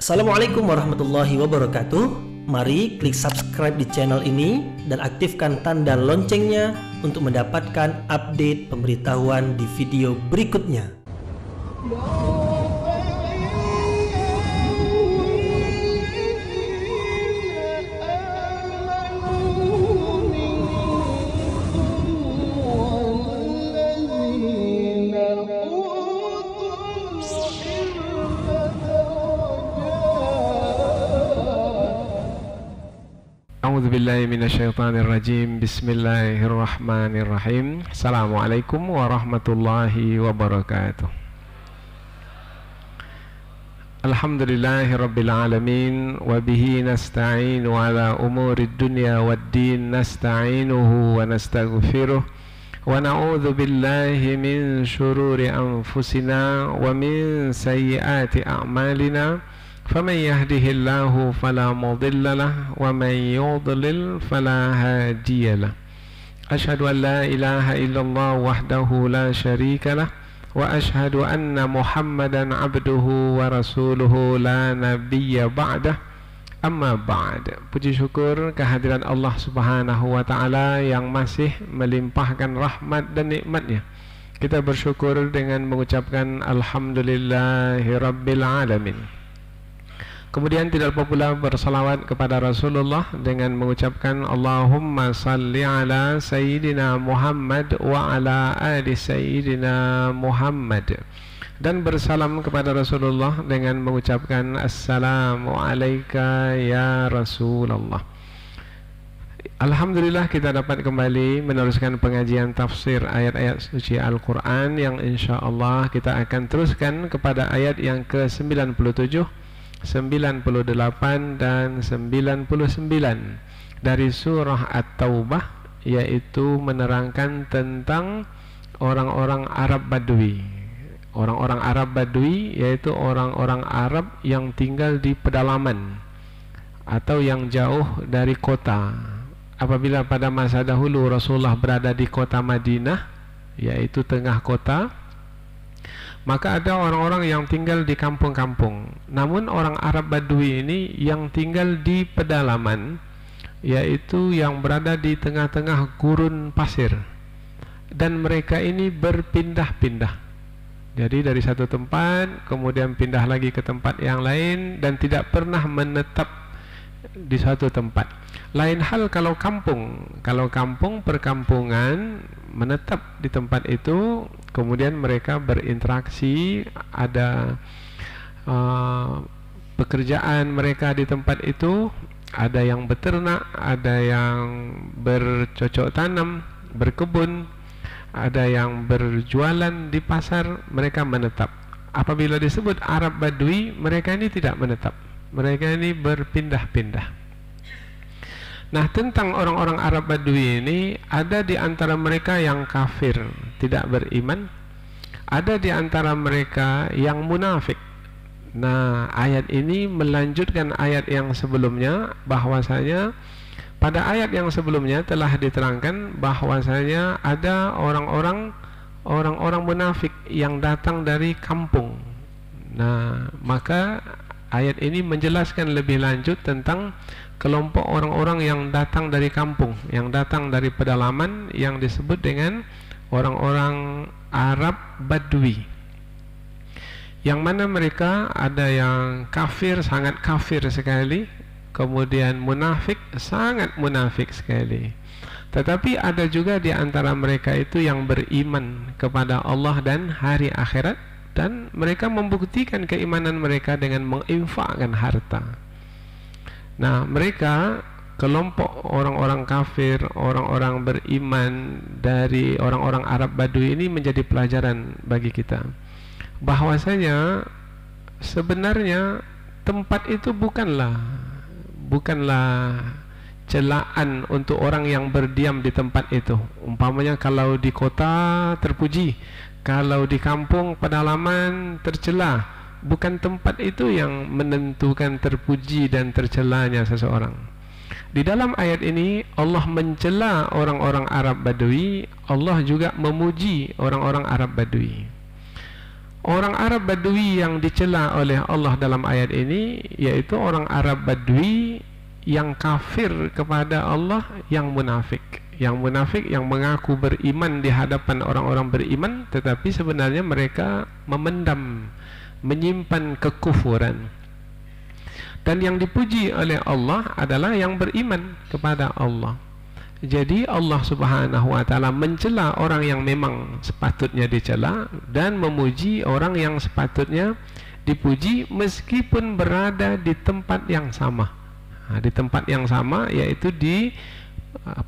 Assalamualaikum warahmatullahi wabarakatuh. Mari klik subscribe di channel ini dan aktifkan tanda loncengnya untuk mendapatkan update pemberitahuan di video berikutnya. A'udzu billahi minasyaitonir rajim. Bismillahirrahmanirrahim. Assalamualaikum warahmatullahi wabarakatuh. Alhamdulillahirabbil alamin wa bihi nasta'inu ala umurid dunya waddin nasta'inuhu wa nastaghfiruh wa na'udzu billahi min syururi anfusina wa min sayyiati a'malina. فمن يهده الله فلا مضل له ومن يضلل فلا هادي له أشهد أن لا إله إلا الله وحده لا شريك له وأشهد أن محمدا عبده ورسوله لا نبي بعده أما بعد. Puji syukur kehadiran Allah Subhanahu wa Ta'ala yang masih melimpahkan rahmat dan nikmatnya. Kita bersyukur dengan mengucapkan Alhamdulillahi Rabbil Alamin. Kemudian tidak lupa pula bersalawat kepada Rasulullah dengan mengucapkan Allahumma salli ala Sayyidina Muhammad wa ala ali Sayyidina Muhammad, dan bersalam kepada Rasulullah dengan mengucapkan Assalamu alayka ya Rasulullah. Alhamdulillah kita dapat kembali meneruskan pengajian tafsir ayat-ayat suci Al-Quran yang insyaAllah kita akan teruskan kepada ayat yang ke-97, 98 dan 99 dari surah At-Taubah, yaitu menerangkan tentang orang-orang Arab Badui. Orang-orang Arab Badui yaitu orang-orang Arab yang tinggal di pedalaman atau yang jauh dari kota. Apabila pada masa dahulu Rasulullah berada di kota Madinah, yaitu tengah kota, maka ada orang-orang yang tinggal di kampung-kampung. Namun orang Arab Badui ini yang tinggal di pedalaman, yaitu yang berada di tengah-tengah gurun pasir. Dan mereka ini berpindah-pindah. Jadi dari satu tempat kemudian pindah lagi ke tempat yang lain dan tidak pernah menetap di suatu tempat. Lain hal kalau kampung. Kalau kampung, perkampungan, menetap di tempat itu, kemudian mereka berinteraksi, ada pekerjaan mereka di tempat itu, ada yang beternak, ada yang bercocok tanam, berkebun, ada yang berjualan di pasar, mereka menetap. Apabila disebut Arab Badui, mereka ini tidak menetap, mereka ini berpindah-pindah. Nah, tentang orang-orang Arab Badui ini, ada di antara mereka yang kafir, tidak beriman, ada di antara mereka yang munafik. Nah, ayat ini melanjutkan ayat yang sebelumnya, bahwasanya pada ayat yang sebelumnya telah diterangkan bahwasanya ada orang-orang munafik yang datang dari kampung. Nah, maka ayat ini menjelaskan lebih lanjut tentang kelompok orang-orang yang datang dari kampung, yang datang dari pedalaman, yang disebut dengan orang-orang Arab Badui, yang mana mereka ada yang kafir, sangat kafir sekali, kemudian munafik, sangat munafik sekali. Tetapi ada juga di antara mereka itu yang beriman kepada Allah dan hari akhirat, dan mereka membuktikan keimanan mereka dengan menginfakkan harta. Nah, mereka kelompok orang-orang kafir, orang-orang beriman dari orang-orang Arab Badui ini menjadi pelajaran bagi kita, bahwasanya sebenarnya tempat itu bukanlah celaan untuk orang yang berdiam di tempat itu. Umpamanya kalau di kota terpuji, kalau di kampung pedalaman tercela. Bukan tempat itu yang menentukan terpuji dan tercelanya seseorang. Di dalam ayat ini Allah mencela orang-orang Arab Badui, Allah juga memuji orang-orang Arab Badui. Orang Arab Badui yang dicela oleh Allah dalam ayat ini yaitu orang Arab Badui yang kafir kepada Allah, yang munafik. Yang munafik yang mengaku beriman di hadapan orang-orang beriman, tetapi sebenarnya mereka memendam, menyimpan kekufuran. Dan yang dipuji oleh Allah adalah yang beriman kepada Allah. Jadi Allah Subhanahu wa taala mencela orang yang memang sepatutnya dicela dan memuji orang yang sepatutnya dipuji meskipun berada di tempat yang sama. Di tempat yang sama yaitu di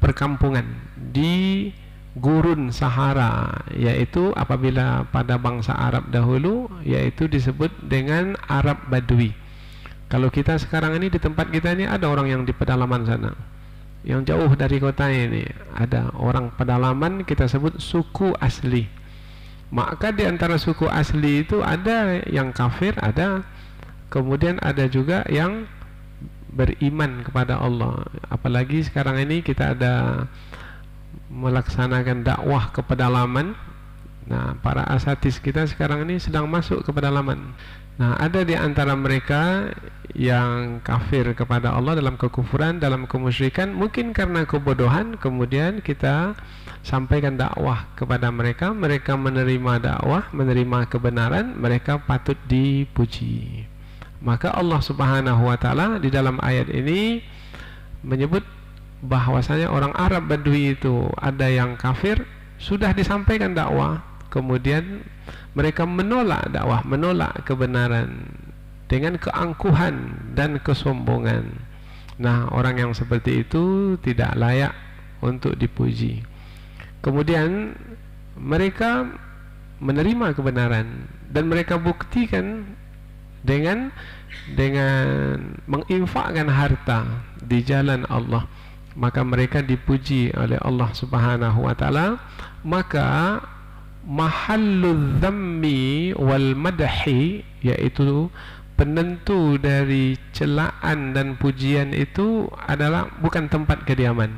perkampungan, di gurun Sahara, yaitu apabila pada bangsa Arab dahulu yaitu disebut dengan Arab Badui. Kalau kita sekarang ini di tempat kita ini ada orang yang di pedalaman sana, yang jauh dari kota ini ada orang pedalaman, kita sebut suku asli. Maka di antara suku asli itu ada yang kafir, ada, kemudian ada juga yang beriman kepada Allah. Apalagi sekarang ini kita ada melaksanakan dakwah ke pedalaman. Nah, para asatis kita sekarang ini sedang masuk ke pedalaman. Nah, ada di antara mereka yang kafir kepada Allah dalam kekufuran, dalam kemusyrikan, mungkin karena kebodohan, kemudian kita sampaikan dakwah kepada mereka, mereka menerima dakwah, menerima kebenaran, mereka patut dipuji. Maka Allah Subhanahu wa taala di dalam ayat ini menyebut bahwasanya orang Arab Badui itu ada yang kafir, sudah disampaikan dakwah, kemudian mereka menolak dakwah, menolak kebenaran dengan keangkuhan dan kesombongan. Nah, orang yang seperti itu tidak layak untuk dipuji. Kemudian mereka menerima kebenaran dan mereka buktikan dengan menginfakkan harta di jalan Allah. Maka mereka dipuji oleh Allah Subhanahu wa taala. Maka mahallul dhammi wal madhi, yaitu penentu dari celaan dan pujian itu adalah bukan tempat kediaman,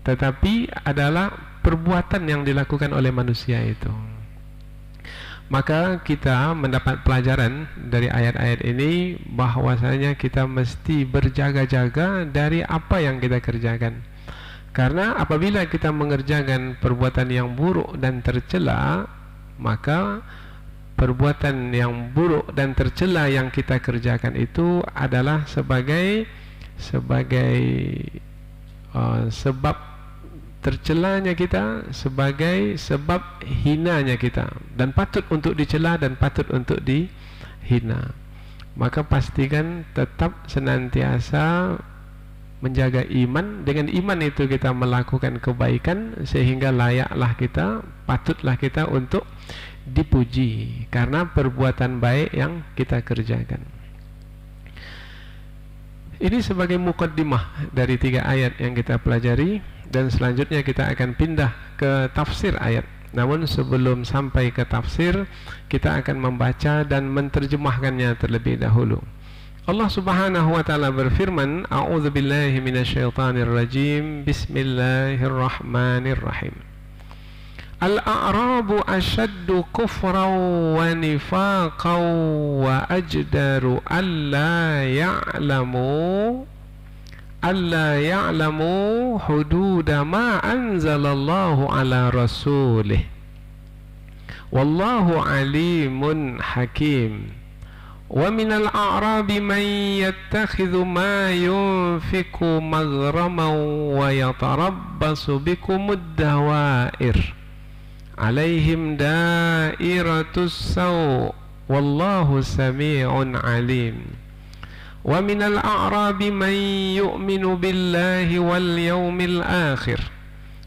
tetapi adalah perbuatan yang dilakukan oleh manusia itu. Maka kita mendapat pelajaran dari ayat-ayat ini bahwasanya kita mesti berjaga-jaga dari apa yang kita kerjakan. Karena apabila kita mengerjakan perbuatan yang buruk dan tercela, maka perbuatan yang buruk dan tercela yang kita kerjakan itu adalah sebagai sebab tercelanya kita, sebagai sebab hinanya kita, dan patut untuk dicela dan patut untuk dihina. Maka pastikan tetap senantiasa menjaga iman. Dengan iman itu kita melakukan kebaikan sehingga layaklah kita, patutlah kita untuk dipuji karena perbuatan baik yang kita kerjakan. Ini sebagai mukaddimah dari 3 ayat yang kita pelajari, dan selanjutnya kita akan pindah ke tafsir ayat. Namun sebelum sampai ke tafsir, kita akan membaca dan menterjemahkannya terlebih dahulu. Allah Subhanahu wa taala berfirman, A'udzubillahi minasyaitonirrajim. Bismillahirrahmanirrahim. Al-a'rabu ashaddu kufran wa nifaqan wa ajdaru alla ya'lamu hududa ma anzalallahu ala rasulih. Wallahu alimun hakim. ومن الأعراب من يتخذ ما ينفق مغرما ويتربص بكم الدوائر عليهم دائرة السوء والله سميع عليم ومن الأعراب من يؤمن بالله واليوم الآخر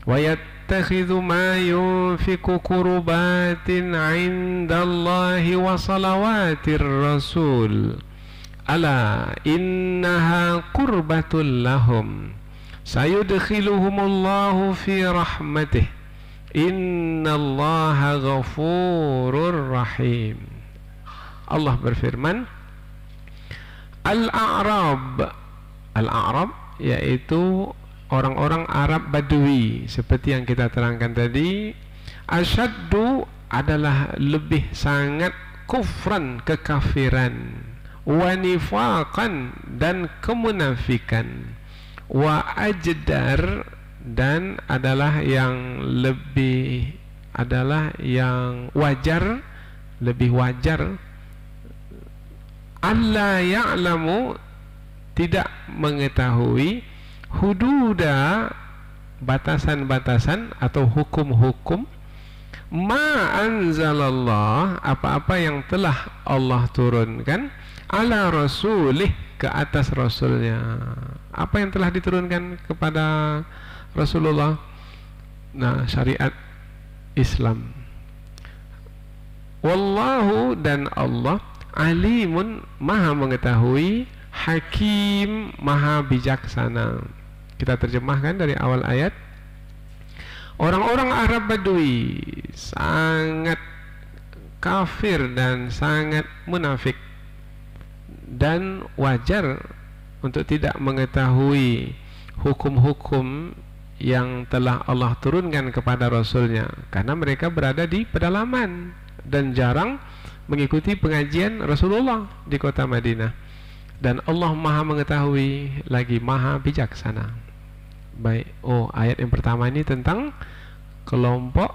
ويتخذ ما ينفق قربات عند الله وصلوات الرسول ألا إنها قربة لهم سيدخلهم الله في رحمته إن الله غفور رحيم. Allah berfirman, Al-A'rab yaitu orang-orang Arab Badui, seperti yang kita terangkan tadi. Asyaddu adalah lebih sangat kufran, kekafiran, wa nifaqan dan kemunafikan, wa ajdar dan adalah yang lebih adalah yang wajar, lebih wajar, alla ya'lamu tidak mengetahui, hududa batasan-batasan atau hukum-hukum, ma anzalallah apa-apa yang telah Allah turunkan, ala rasulih ke atas rasulnya. Apa yang telah diturunkan kepada Rasulullah? Nah, syariat Islam. Wallahu dan Allah alimun maha mengetahui, hakim maha bijaksana. Kita terjemahkan dari awal ayat. Orang-orang Arab Badui sangat kafir dan sangat munafik, dan wajar untuk tidak mengetahui hukum-hukum yang telah Allah turunkan kepada Rasulnya, karena mereka berada di pedalaman dan jarang mengikuti pengajian Rasulullah di kota Madinah. Dan Allah maha mengetahui lagi maha bijaksana. Baik, ayat yang pertama ini tentang kelompok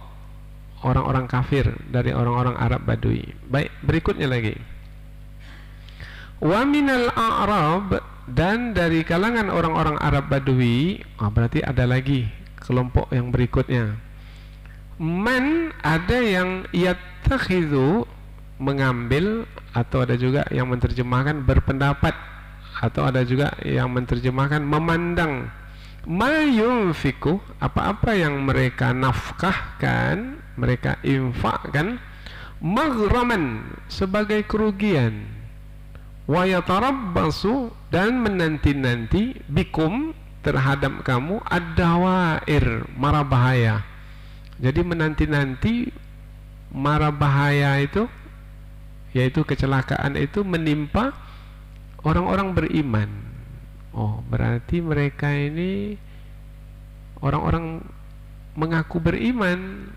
orang-orang kafir dari orang-orang Arab Badui. Baik, berikutnya lagi. Wa minal a'rab, dan dari kalangan orang-orang Arab Badui, berarti ada lagi kelompok yang berikutnya. Man, ada yang yattakhidhu, mengambil, atau ada juga yang menerjemahkan berpendapat, atau ada juga yang menerjemahkan memandang, ma yunfiku, apa-apa yang mereka nafkahkan, mereka infakkan, maghraman, sebagai kerugian, wa yatarabbasu, dan menanti-nanti, bikum, terhadap kamu, ad-dawair, mara bahaya. Jadi menanti-nanti mara bahaya itu, yaitu kecelakaan itu, menimpa orang-orang beriman. Berarti mereka ini orang-orang mengaku beriman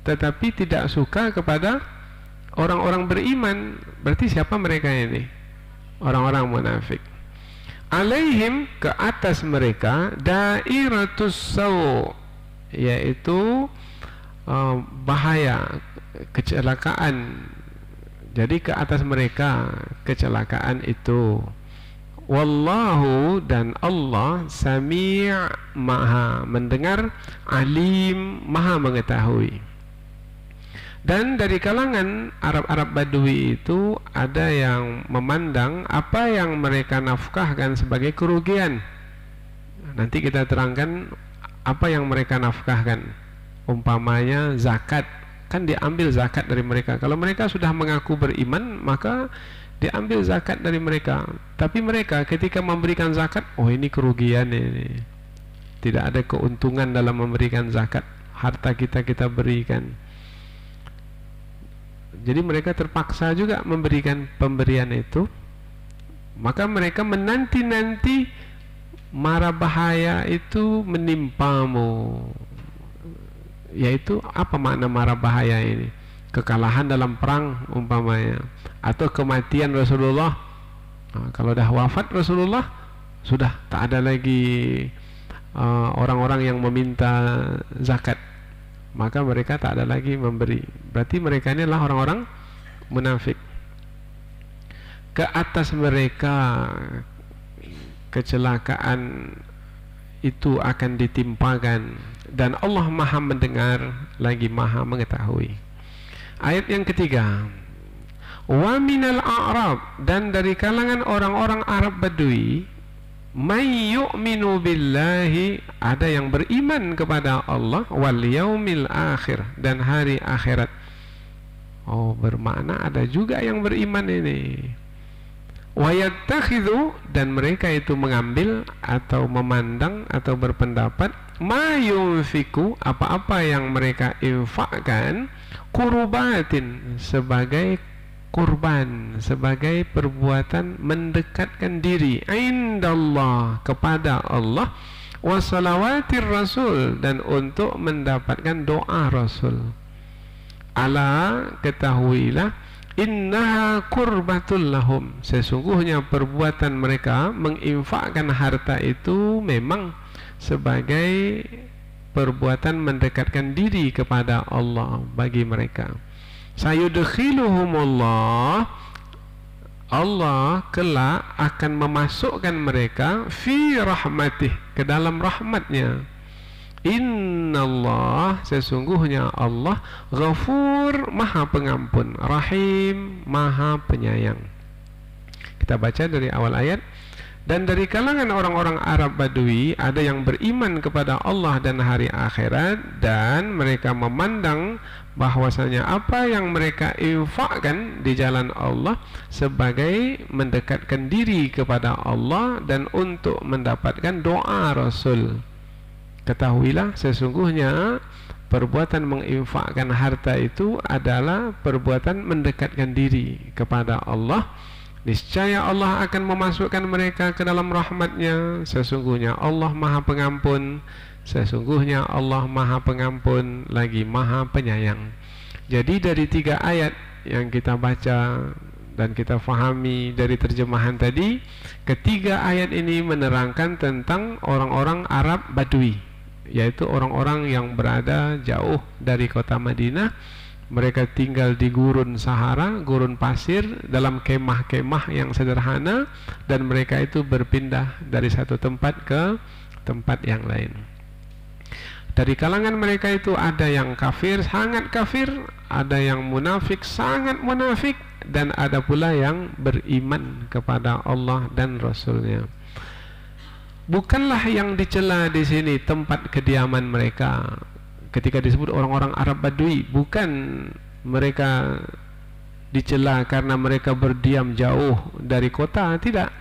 tetapi tidak suka kepada orang-orang beriman. Berarti siapa mereka ini? Orang-orang munafik. Alaihim, ke atas mereka, dairatus saw, yaitu bahaya, kecelakaan. Jadi ke atas mereka kecelakaan itu. Wallahu, dan Allah, sami' maha mendengar, alim maha mengetahui. Dan dari kalangan Arab-Arab Badui itu ada yang memandang apa yang mereka nafkahkan sebagai kerugian. Nanti kita terangkan apa yang mereka nafkahkan. Umpamanya zakat, kan diambil zakat dari mereka. Kalau mereka sudah mengaku beriman, maka diambil zakat dari mereka. Tapi mereka ketika memberikan zakat, ini kerugian ini. Tidak ada keuntungan dalam memberikan zakat. Harta kita berikan. Jadi mereka terpaksa juga memberikan pemberian itu. Maka mereka menanti-nanti mara bahaya itu menimpamu. Yaitu apa makna mara bahaya ini? Kekalahan dalam perang umpamanya, atau kematian Rasulullah. Kalau dah wafat Rasulullah, sudah tak ada lagi orang-orang yang meminta zakat, maka mereka tak ada lagi memberi. Berarti mereka ini adalah orang-orang munafik. Ke atas mereka kecelakaan itu akan ditimpakan, dan Allah maha mendengar lagi maha mengetahui. Ayat yang ketiga, wa minal a'rab, dan dari kalangan orang-orang Arab Badui, may yu'minu billahi, ada yang beriman kepada Allah, wal yaumil akhir, dan hari akhirat. Bermakna ada juga yang beriman ini. Wa yattakhidhu, dan mereka itu mengambil atau memandang atau berpendapat, ma yunfiku, apa-apa yang mereka infakkan, kurbatin, sebagai kurban, sebagai perbuatan mendekatkan diri, indallah, kepada Allah, wa salawatir rasul, dan untuk mendapatkan doa Rasul. ala, ketahuilah, innaha qurbatul lahum, sesungguhnya perbuatan mereka menginfakkan harta itu memang sebagai perbuatan mendekatkan diri kepada Allah bagi mereka. Sayudkhiluhumullah, Allah kelak akan memasukkan mereka fi rahmatih, ke dalam rahmatnya. Innallah, sesungguhnya Allah Ghafur, maha pengampun, Rahim, maha penyayang. Kita baca dari awal ayat. Dan dari kalangan orang-orang Arab Badui ada yang beriman kepada Allah dan hari akhirat, dan mereka memandang bahwasanya apa yang mereka infakkan di jalan Allah sebagai mendekatkan diri kepada Allah dan untuk mendapatkan doa Rasul. Ketahuilah, sesungguhnya perbuatan menginfakkan harta itu adalah perbuatan mendekatkan diri kepada Allah. Niscaya Allah akan memasukkan mereka ke dalam rahmatnya. Sesungguhnya Allah maha pengampun, sesungguhnya Allah maha pengampun lagi maha penyayang. Jadi dari 3 ayat yang kita baca dan kita fahami dari terjemahan tadi, ketiga ayat ini menerangkan tentang orang-orang Arab Badui, yaitu orang-orang yang berada jauh dari kota Madinah. Mereka tinggal di gurun Sahara, gurun pasir, dalam kemah-kemah yang sederhana, dan mereka itu berpindah dari satu tempat ke tempat yang lain. Dari kalangan mereka itu ada yang kafir, sangat kafir, ada yang munafik, sangat munafik, dan ada pula yang beriman kepada Allah dan Rasulnya. Bukanlah yang dicela di sini tempat kediaman mereka. Ketika disebut orang-orang Arab Badui, bukan mereka dicela karena mereka berdiam jauh dari kota, tidak.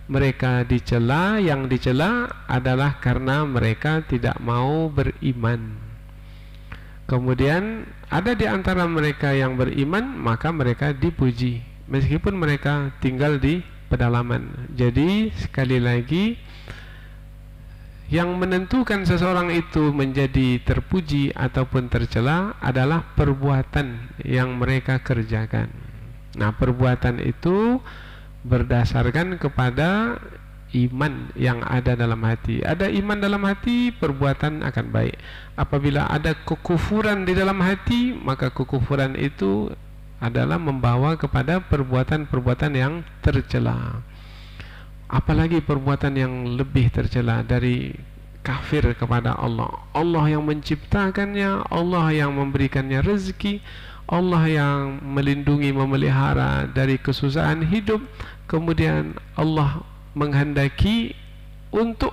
Mereka dicela, yang dicela adalah karena mereka tidak mau beriman. Kemudian ada di antara mereka yang beriman, maka mereka dipuji meskipun mereka tinggal di pedalaman. Jadi sekali lagi, yang menentukan seseorang itu menjadi terpuji ataupun tercela adalah perbuatan yang mereka kerjakan. Nah, perbuatan itu berdasarkan kepada iman yang ada dalam hati. Ada iman dalam hati, perbuatan akan baik. Apabila ada kekufuran di dalam hati, maka kekufuran itu adalah membawa kepada perbuatan-perbuatan yang tercela. Apalagi perbuatan yang lebih tercela dari kafir kepada Allah. Allah yang menciptakannya, Allah yang memberikannya rezeki, Allah yang melindungi, memelihara dari kesusahan hidup. Kemudian Allah menghendaki untuk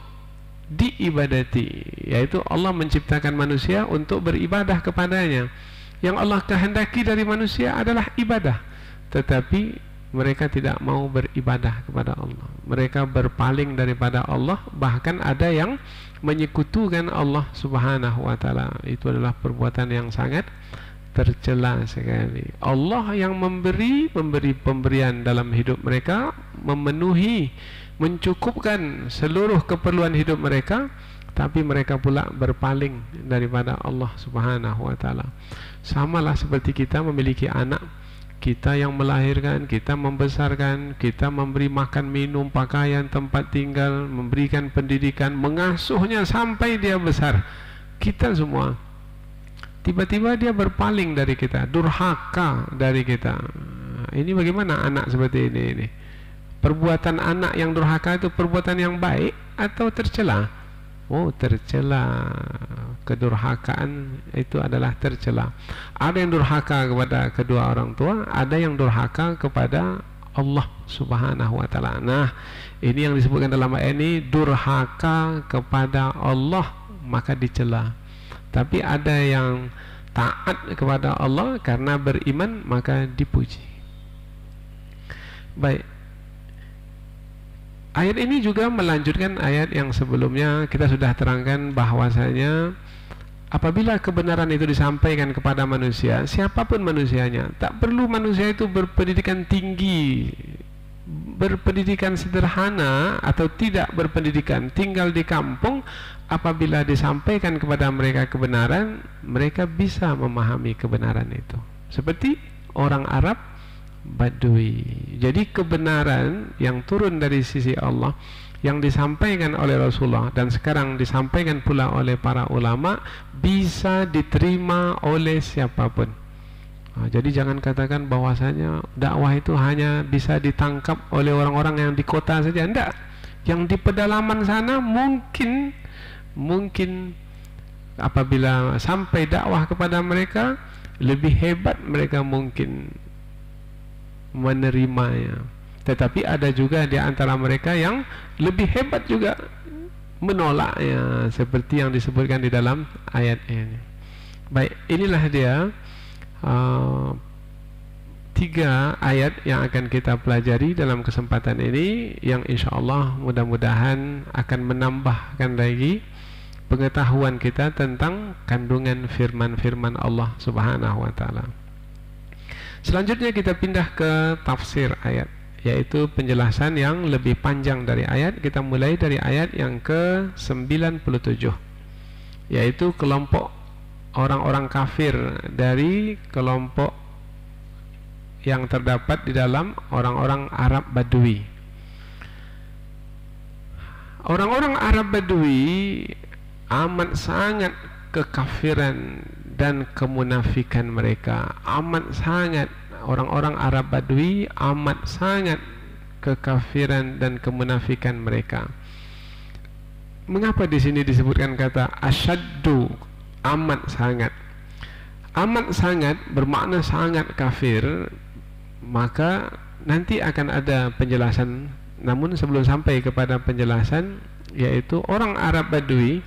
diibadati, yaitu Allah menciptakan manusia untuk beribadah kepadanya. Yang Allah kehendaki dari manusia adalah ibadah, tetapi mereka tidak mau beribadah kepada Allah. Mereka berpaling daripada Allah, bahkan ada yang menyekutukan Allah Subhanahu wa taala. Itu adalah perbuatan yang sangat tercela sekali. Allah yang memberi pemberian dalam hidup mereka, memenuhi, mencukupkan seluruh keperluan hidup mereka, tapi mereka pula berpaling daripada Allah Subhanahu wa taala. Samalah seperti kita memiliki anak, kita yang melahirkan, kita membesarkan, kita memberi makan, minum, pakaian, tempat tinggal, memberikan pendidikan, mengasuhnya sampai dia besar. Kita semua, tiba-tiba dia berpaling dari kita, durhaka dari kita. Ini bagaimana anak seperti ini? Perbuatan anak yang durhaka itu perbuatan yang baik atau tercela? Oh, tercela. Kedurhakaan itu adalah tercela. Ada yang durhaka kepada kedua orang tua, ada yang durhaka kepada Allah Subhanahu wa taala. Nah, ini yang disebutkan dalam ayat ini, durhaka kepada Allah maka dicela. Tapi ada yang taat kepada Allah karena beriman maka dipuji. Baik. Ayat ini juga melanjutkan ayat yang sebelumnya. Kita sudah terangkan bahwasanya apabila kebenaran itu disampaikan kepada manusia, siapapun manusianya, tak perlu manusia itu berpendidikan tinggi, berpendidikan sederhana atau tidak berpendidikan, tinggal di kampung, apabila disampaikan kepada mereka kebenaran, mereka bisa memahami kebenaran itu. seperti orang Arab Badui. Jadi kebenaran yang turun dari sisi Allah, yang disampaikan oleh Rasulullah dan sekarang disampaikan pula oleh para ulama, bisa diterima oleh siapapun. Jadi jangan katakan bahwasanya dakwah itu hanya bisa ditangkap oleh orang-orang yang di kota saja. Tidak. Yang di pedalaman sana mungkin apabila sampai dakwah kepada mereka, lebih hebat mereka mungkin menerimanya. Tetapi ada juga di antara mereka yang lebih hebat juga menolaknya, seperti yang disebutkan di dalam ayat ini. Baik, inilah dia 3 ayat yang akan kita pelajari dalam kesempatan ini, yang insyaallah mudah-mudahan akan menambahkan lagi pengetahuan kita tentang kandungan firman-firman Allah Subhanahu wa taala. Selanjutnya kita pindah ke tafsir ayat, yaitu penjelasan yang lebih panjang dari ayat. Kita mulai dari ayat yang ke-97, yaitu kelompok orang-orang kafir dari kelompok yang terdapat di dalam orang-orang Arab Badui. Orang-orang Arab Badui amat sangat kekafiran dan kemunafikan mereka. Amat sangat, orang-orang Arab Badui amat sangat kekafiran dan kemunafikan mereka. Mengapa di sini disebutkan kata asyaddu, amat sangat? Amat sangat bermakna sangat kafir. Maka nanti akan ada penjelasan. Namun sebelum sampai kepada penjelasan, yaitu orang Arab Badui,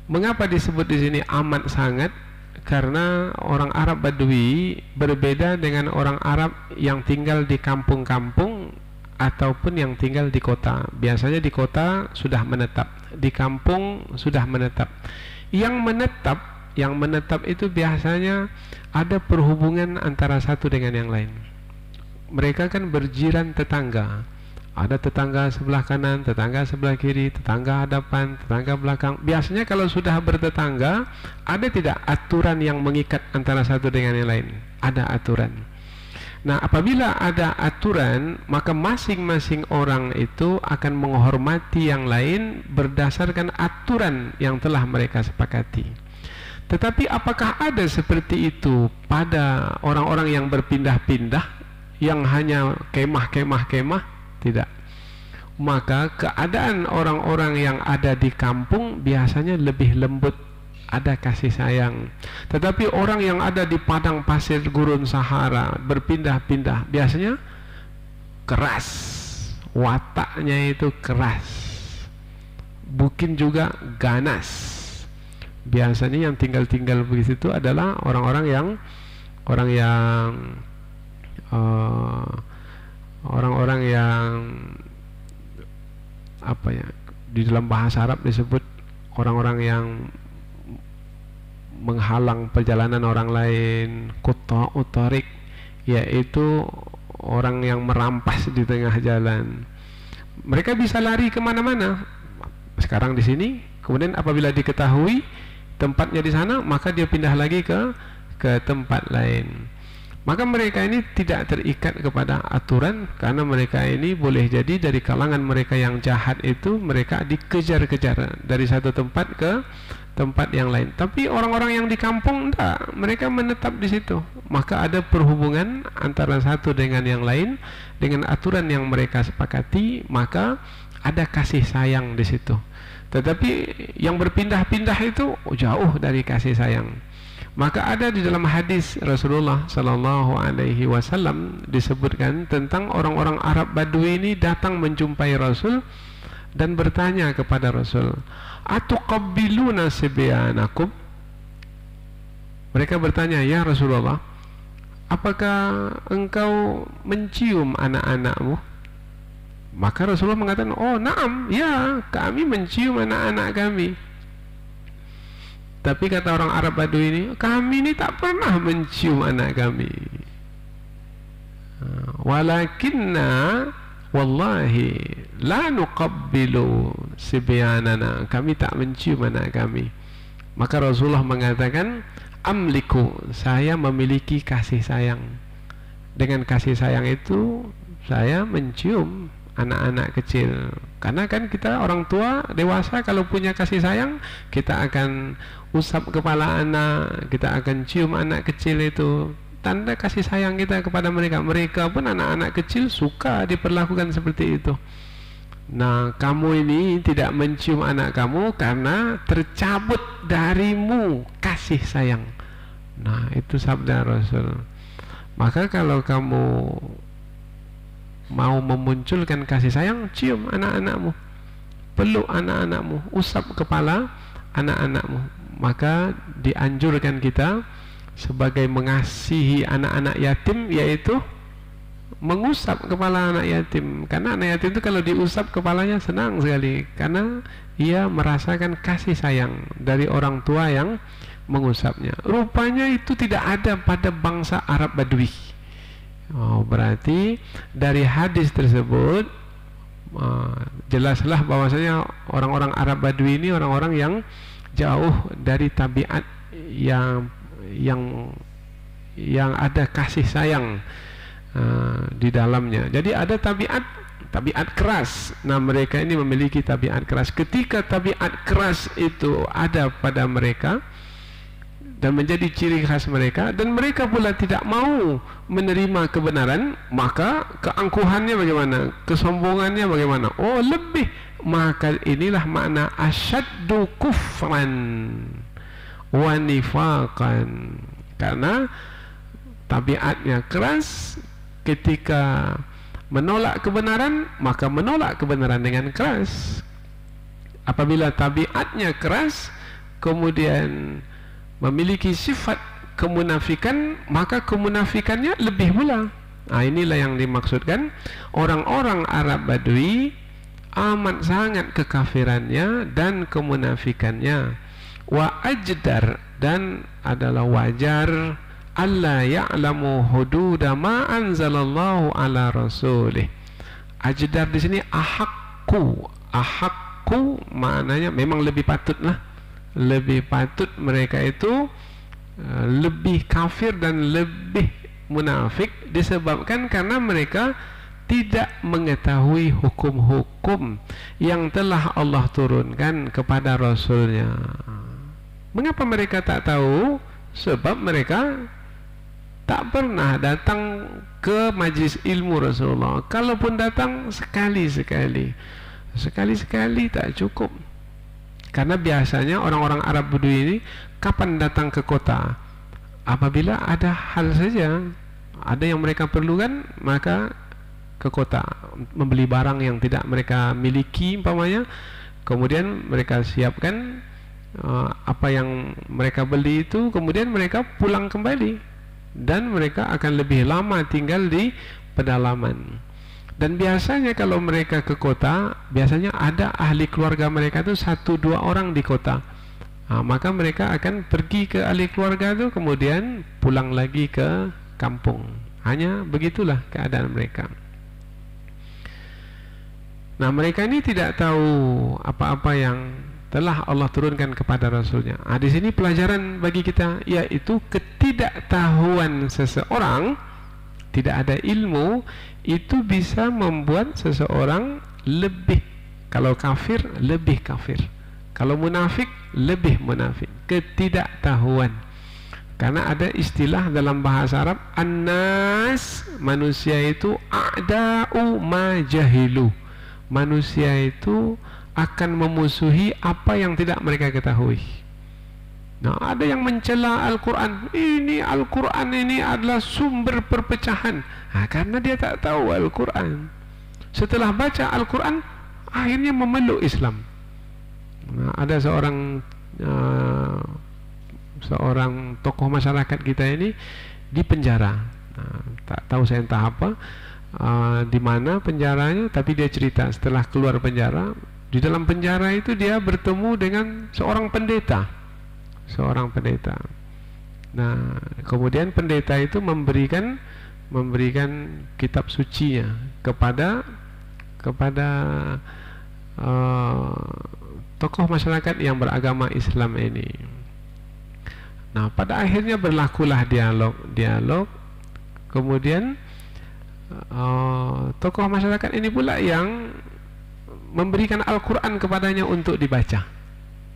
mengapa disebut di sini amat sangat? Karena orang Arab Badui berbeda dengan orang Arab yang tinggal di kampung-kampung ataupun yang tinggal di kota. Biasanya di kota sudah menetap, di kampung sudah menetap. Yang menetap itu biasanya ada perhubungan antara satu dengan yang lain. Mereka kan berjiran tetangga. Ada tetangga sebelah kanan, tetangga sebelah kiri, tetangga hadapan, tetangga belakang. Biasanya kalau sudah bertetangga, ada tidak aturan yang mengikat antara satu dengan yang lain? Ada aturan. Nah, apabila ada aturan, maka masing-masing orang itu akan menghormati yang lain berdasarkan aturan yang telah mereka sepakati. Tetapi apakah ada seperti itu pada orang-orang yang berpindah-pindah, yang hanya kemah? Tidak. Maka keadaan orang-orang yang ada di kampung biasanya lebih lembut, ada kasih sayang. Tetapi orang yang ada di padang pasir gurun Sahara berpindah-pindah biasanya keras, wataknya itu keras, mungkin juga ganas. Biasanya yang tinggal begitu adalah orang-orang yang apa ya, di dalam bahasa Arab disebut orang-orang yang menghalang perjalanan orang lain, qutta'ut thariq, yaitu orang yang merampas di tengah jalan. Mereka bisa lari kemana-mana. Sekarang di sini, kemudian apabila diketahui tempatnya di sana, maka dia pindah lagi ke tempat lain. Maka mereka ini tidak terikat kepada aturan, karena mereka ini boleh jadi dari kalangan mereka yang jahat itu, mereka dikejar-kejar dari satu tempat ke tempat yang lain. Tapi orang-orang yang di kampung enggak, mereka menetap di situ. Maka ada perhubungan antara satu dengan yang lain dengan aturan yang mereka sepakati, maka ada kasih sayang di situ. Tetapi yang berpindah-pindah itu jauh dari kasih sayang. Maka ada di dalam hadis Rasulullah sallallahu alaihi wasallam disebutkan tentang orang-orang Arab Badui ini datang menjumpai Rasul dan bertanya kepada Rasul, "Atuqabbiluna sibyanakum?" Mereka bertanya, "Ya Rasulullah, apakah engkau mencium anak-anakmu?" Maka Rasulullah mengatakan, "Oh, na'am, ya, kami mencium anak-anak kami." Tapi kata orang Arab Badui ini, "Kami ini tak pernah mencium anak kami. Walakinna wallahi la nuqabbilu sibyanana." Kami tak mencium anak kami. Maka Rasulullah mengatakan, amliku, saya memiliki kasih sayang. Dengan kasih sayang itu saya mencium anak-anak kecil. Karena kan kita orang tua dewasa kalau punya kasih sayang, kita akan usap kepala anak, kita akan cium anak kecil itu. Tanda kasih sayang kita kepada mereka. Mereka pun anak-anak kecil suka diperlakukan seperti itu. Nah, kamu ini tidak mencium anak kamu karena tercabut darimu kasih sayang. Nah, itu sabda Rasul. Maka kalau kamu mau memunculkan kasih sayang, cium anak-anakmu, peluk anak-anakmu, usap kepala anak-anakmu. Maka dianjurkan kita sebagai mengasihi anak-anak yatim, yaitu mengusap kepala anak yatim. Karena anak yatim itu kalau diusap kepalanya senang sekali, karena ia merasakan kasih sayang dari orang tua yang mengusapnya. Rupanya itu tidak ada pada bangsa Arab Badui. Berarti dari hadis tersebut jelaslah bahwasanya orang-orang Arab Badui ini orang-orang yang jauh dari tabiat yang ada kasih sayang di dalamnya. Jadi ada tabiat keras. Nah, mereka ini memiliki tabiat keras. Ketika tabiat keras itu ada pada mereka dan menjadi ciri khas mereka, dan mereka pula tidak mau menerima kebenaran, maka keangkuhannya bagaimana? Kesombongannya bagaimana? Oh, lebih. Maka inilah makna asyaddu kufran wa nifaqan. Karena tabiatnya keras, ketika menolak kebenaran, maka menolak kebenaran dengan keras. Apabila tabiatnya keras, kemudian memiliki sifat kemunafikan, maka kemunafikannya lebih pula. Nah, inilah yang dimaksudkan orang-orang Arab Badui amat sangat kekafirannya dan kemunafikannya. Wa ajdar, dan adalah wajar, alla ya'lamu hududa ma anzalallahu ala rasulih. Ajdar di sini ahakku maknanya memang lebih patutlah, lebih patut mereka itu lebih kafir dan lebih munafik, disebabkan karena mereka tidak mengetahui hukum-hukum yang telah Allah turunkan kepada Rasulnya. Mengapa mereka tak tahu? Sebab mereka tak pernah datang ke majlis ilmu Rasulullah. Kalaupun datang sekali-sekali tak cukup. Karena biasanya orang-orang Arab Badui ini kapan datang ke kota? Apabila ada hal saja, ada yang mereka perlukan, maka ke kota membeli barang yang tidak mereka miliki umpamanya, kemudian mereka siapkan apa yang mereka beli itu, kemudian mereka pulang kembali, dan mereka akan lebih lama tinggal di pedalaman. Dan biasanya kalau mereka ke kota, biasanya ada ahli keluarga mereka itu 1-2 orang di kota. Maka mereka akan pergi ke ahli keluarga itu, kemudian pulang lagi ke kampung. Hanya begitulah keadaan mereka. Nah, mereka ini tidak tahu apa-apa yang telah Allah turunkan kepada Rasulnya. Di sini pelajaran bagi kita, yaitu ketidaktahuan seseorang, tidak ada ilmu, itu bisa membuat seseorang lebih, kalau kafir lebih kafir, kalau munafik lebih munafik. Ketidaktahuan. Karena ada istilah dalam bahasa Arab, annas, manusia itu a'da'u ma jahilu. Manusia itu akan memusuhi apa yang tidak mereka ketahui. Nah, ada yang mencela Al-Quran. Ini Al-Quran ini adalah sumber perpecahan. Karena dia tak tahu Al-Quran. Setelah baca Al-Quran, akhirnya memeluk Islam. Nah, ada seorang tokoh masyarakat kita ini di penjara. Tak tahu saya entah apa, di mana penjaranya, tapi dia cerita setelah keluar penjara, di dalam penjara itu dia bertemu dengan seorang pendeta. Nah, kemudian pendeta itu memberikan kitab sucinya kepada tokoh masyarakat yang beragama Islam ini. Nah, pada akhirnya berlakulah dialog. Kemudian tokoh masyarakat ini pula yang memberikan Al-Quran kepadanya untuk dibaca.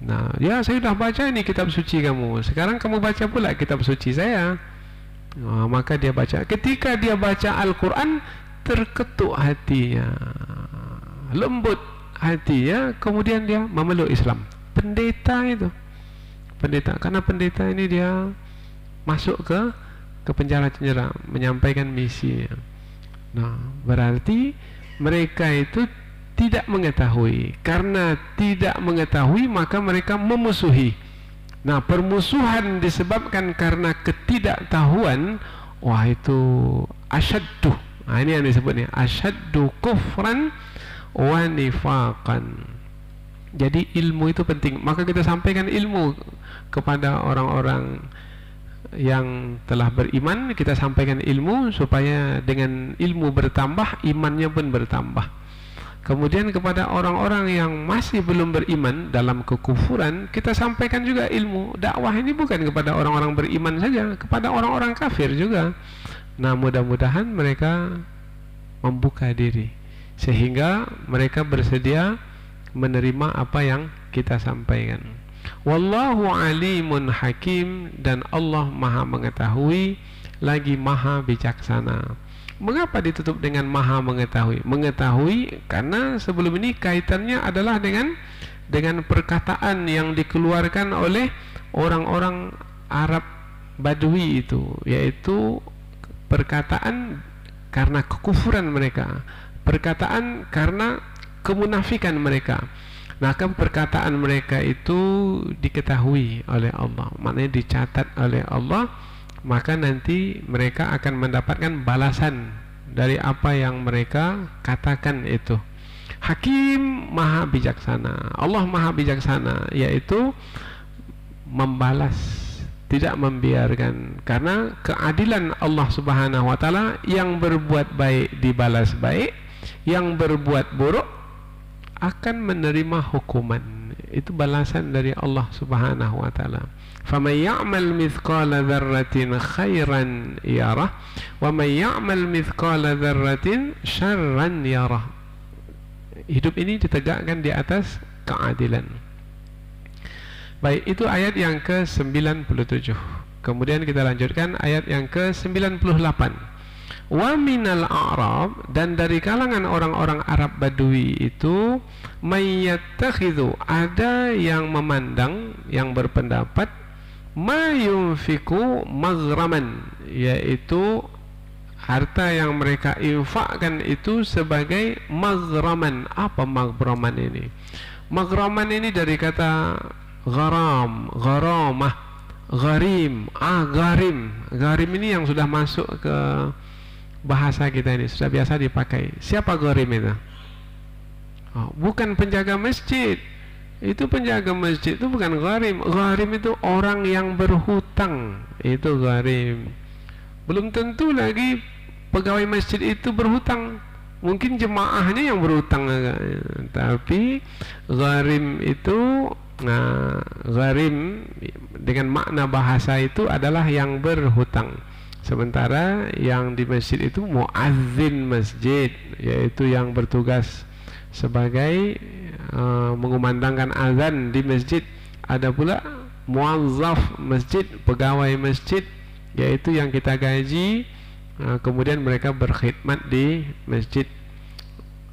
Nah, ya saya sudah baca ini kitab suci kamu, sekarang kamu baca pula kitab suci saya. Maka dia baca. Ketika dia baca Al-Quran, terketuk hatinya, lembut hatinya, kemudian dia memeluk Islam. Pendeta itu, karena pendeta ini dia masuk ke penjara-penjara menyampaikan misinya. Nah, berarti mereka itu tidak mengetahui. Karena tidak mengetahui, maka mereka memusuhi. Nah, permusuhan disebabkan karena ketidaktahuan. Wah, itu asyaddu. Nah, ini yang disebutnya asyaddu kufran wa nifaqan. Jadi ilmu itu penting. Maka kita sampaikan ilmu kepada orang-orang yang telah beriman. Kita sampaikan ilmu supaya dengan ilmu bertambah, imannya pun bertambah. Kemudian kepada orang-orang yang masih belum beriman dalam kekufuran, kita sampaikan juga ilmu. Dakwah ini bukan kepada orang-orang beriman saja, kepada orang-orang kafir juga. Nah, mudah-mudahan mereka membuka diri sehingga mereka bersedia menerima apa yang kita sampaikan. Wallahu alimun hakim, dan Allah maha mengetahui lagi maha bijaksana. Mengapa ditutup dengan maha mengetahui? Mengetahui karena sebelum ini kaitannya adalah dengan perkataan yang dikeluarkan oleh orang-orang Arab Badui itu, yaitu perkataan karena kekufuran mereka, perkataan karena kemunafikan mereka. Nah, kan perkataan mereka itu diketahui oleh Allah, maknanya dicatat oleh Allah. Maka nanti mereka akan mendapatkan balasan dari apa yang mereka katakan itu. Hakim, maha bijaksana. Allah maha bijaksana, yaitu membalas, tidak membiarkan. Karena keadilan Allah Subhanahu wa taala, yang berbuat baik dibalas baik, yang berbuat buruk akan menerima hukuman. Itu balasan dari Allah Subhanahu wa taala. فَمَنْ يَعْمَلْ مِثْقَالَ ذَرَّةٍ خَيْرًا يَرَهُ وَمَنْ يَعْمَلْ مِثْقَالَ ذَرَّةٍ شَرًّا يَرَهُ. Hidup ini ditegakkan di atas keadilan. Baik, itu ayat yang ke-97. Kemudian kita lanjutkan ayat yang ke-98. Wa minal a'rab, dan dari kalangan orang-orang Arab Badui itu, mayyattakhidhu, ada yang memandang, yang berpendapat, ma yunfiku maghraman, yaitu harta yang mereka infakkan itu sebagai maghraman. Apa maghraman ini? Maghraman ini dari kata gharam, gharamah, gharim, garim. Garim ini yang sudah masuk ke bahasa kita ini, sudah biasa dipakai. Siapa gharim itu? Bukan penjaga masjid. Itu penjaga masjid itu bukan gharim. Gharim itu orang yang berhutang. Itu gharim. Belum tentu lagi pegawai masjid itu berhutang. Mungkin jemaahnya yang berhutang. Tapi gharim itu, gharim dengan makna bahasa itu adalah yang berhutang. Sementara yang di masjid itu muazzin masjid, yaitu yang bertugas sebagai mengumandangkan azan di masjid. Ada pula muazzaf masjid, pegawai masjid, yaitu yang kita gaji, kemudian mereka berkhidmat di masjid.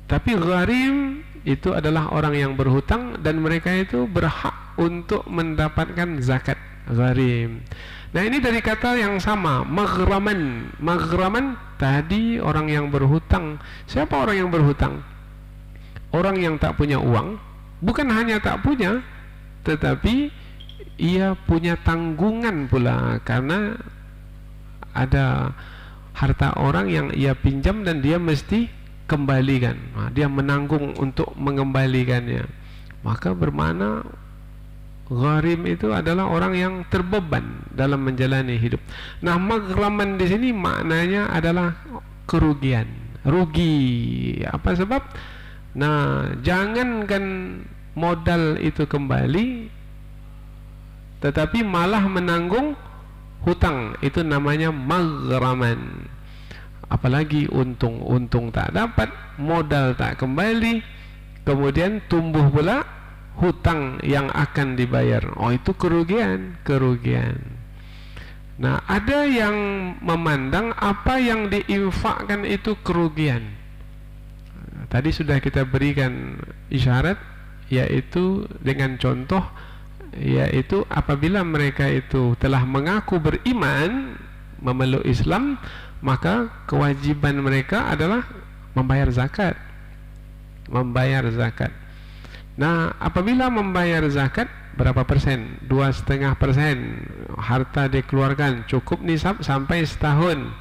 Tapi gharim itu adalah orang yang berhutang dan mereka itu berhak untuk mendapatkan zakat. Gharim. Nah, ini dari kata yang sama, maghraman. Maghraman tadi orang yang berhutang. Siapa orang yang berhutang? Orang yang tak punya uang. Bukan hanya tak punya, tetapi ia punya tanggungan pula, karena ada harta orang yang ia pinjam dan dia mesti kembalikan. Nah, dia menanggung untuk mengembalikannya. Maka bermakna gharim itu adalah orang yang terbeban dalam menjalani hidup. Nah, maghraman di sini maknanya adalah kerugian, rugi. Apa sebab? Nah, jangankan modal itu kembali, tetapi malah menanggung hutang, itu namanya maghraman. Apalagi untung tak dapat, modal tak kembali, kemudian tumbuh pula hutang yang akan dibayar. Oh, itu kerugian. Nah, ada yang memandang apa yang diinfakkan itu kerugian. Tadi sudah kita berikan isyarat, yaitu dengan contoh, yaitu apabila mereka itu telah mengaku beriman, memeluk Islam, maka kewajiban mereka adalah membayar zakat. Nah, apabila membayar zakat, berapa persen? 2,5% harta dikeluarkan, cukup nisab sampai setahun,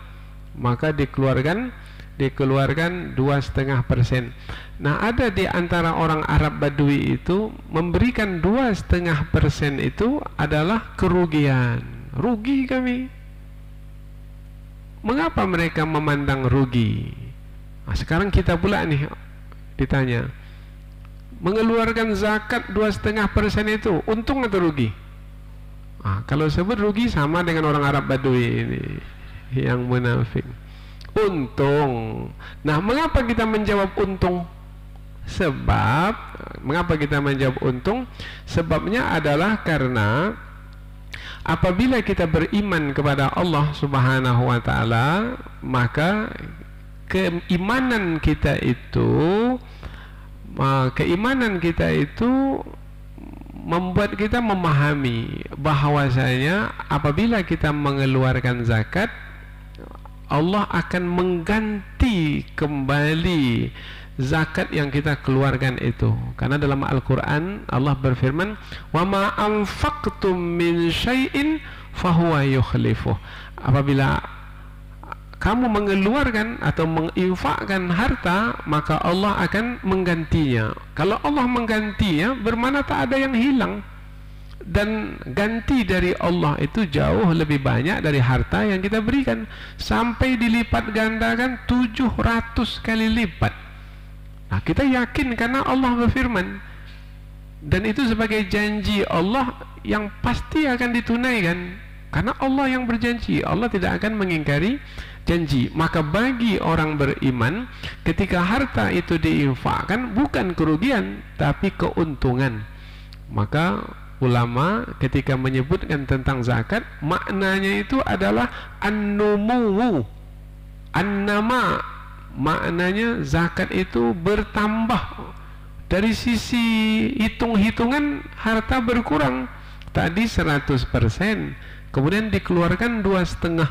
maka dikeluarkan 2,5%. Nah, ada di antara orang Arab Badui itu memberikan 2,5% itu adalah kerugian. Rugi kami. Mengapa mereka memandang rugi? Nah, sekarang kita pula nih ditanya, mengeluarkan zakat 2,5% itu untung atau rugi? Nah, kalau sebut rugi sama dengan orang Arab Badui ini yang munafik. Untung. Nah, mengapa kita menjawab untung? Mengapa kita menjawab untung? Sebabnya adalah karena apabila kita beriman kepada Allah Subhanahu wa taala, maka keimanan kita itu membuat kita memahami bahwasanya apabila kita mengeluarkan zakat, Allah akan mengganti kembali zakat yang kita keluarkan itu. Karena dalam Al-Quran Allah berfirman, wa ma anfaqtum min syai'in fahuwa yukhlifuh. Apabila kamu mengeluarkan atau menginfakkan harta, maka Allah akan menggantinya. Kalau Allah menggantinya, bermakna tak ada yang hilang. Dan ganti dari Allah itu jauh lebih banyak dari harta yang kita berikan, sampai dilipat gandakan 700 kali lipat. Nah, kita yakin karena Allah berfirman, dan itu sebagai janji Allah yang pasti akan ditunaikan. Karena Allah yang berjanji, Allah tidak akan mengingkari janji. Maka bagi orang beriman, ketika harta itu diinfakkan, bukan kerugian tapi keuntungan. Maka ulama ketika menyebutkan tentang zakat, maknanya itu adalah an-numuwu, an-nama, maknanya zakat itu bertambah. Dari sisi hitung-hitungan harta berkurang, tadi 100%, kemudian dikeluarkan 2,5%,